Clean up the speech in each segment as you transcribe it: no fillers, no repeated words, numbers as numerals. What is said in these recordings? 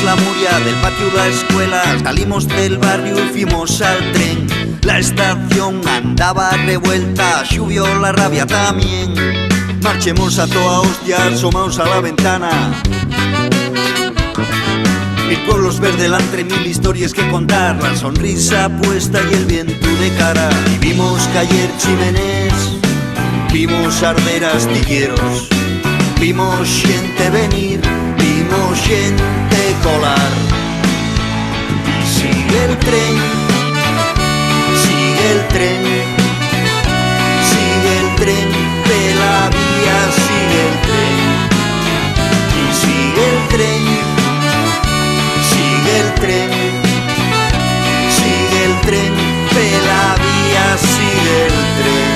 La Muria del patio de la escuela, salimos del barrio y fuimos al tren. La estación andaba revuelta, llovió la rabia también. Marchemos a toda hostia, asomaos a la ventana. Mil pueblos ver delante, mil historias que contar, la sonrisa puesta y el viento de cara. Y vimos caer chimenés, vimos arder astilleros, vimos gente venir, vimos gente colar. Y sigue el tren, sigue el tren, sigue el tren de la vía, sigue el tren. Y sigue el tren, sigue el tren, sigue el tren de la vía, sigue el tren.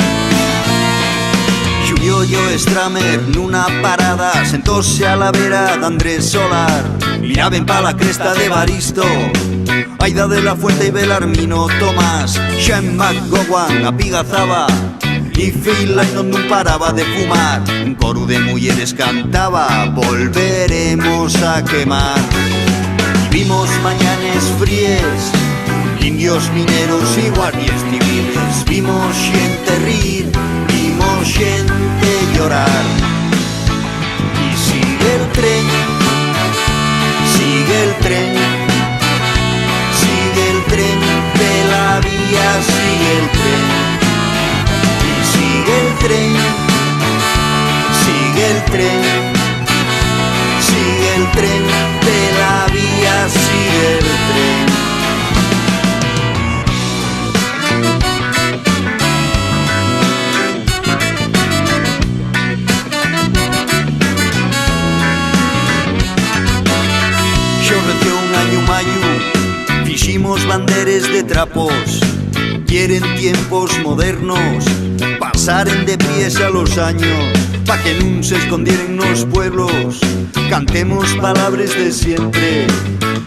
Yo Stramer nuna parada, sentóse a la vera d'Andrés Solar. Miraven pa la cresta de Baristo, Aida de la Fuente y Belarmino Tomás, Sean McGowan apigazaba y Phil Lynott non paraba de fumar. Un coro de mujeres cantaba, volveremos a quemar. Y vimos mañanes fríes, indios mineros y guardias civiles. Vimos gente rir, vimos gente llorar. Y sigue el tren, sigue el tren, sigue el tren de la vía, sigue el tren. Y sigue el tren, sigue el tren, sigue el tren de la vía, sigue el tren. Fiximos banderes de trapos, quieren tiempos modernos, pasaren de pies a los años, pa' que nun se escondieren los pueblos. Cantemos palabras de siempre,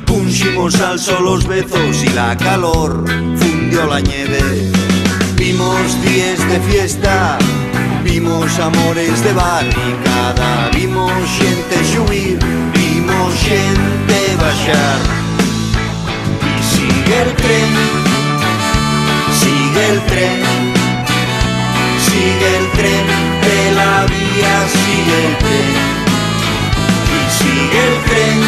punximos al sol los bezos y la calor fundió la nieve. Vimos días de fiesta, vimos amores de barricada, vimos gente subir, vimos gente baixar. Sigue el tren, sigue el tren, sigue el tren de la vía, sigue el tren. Y sigue el tren,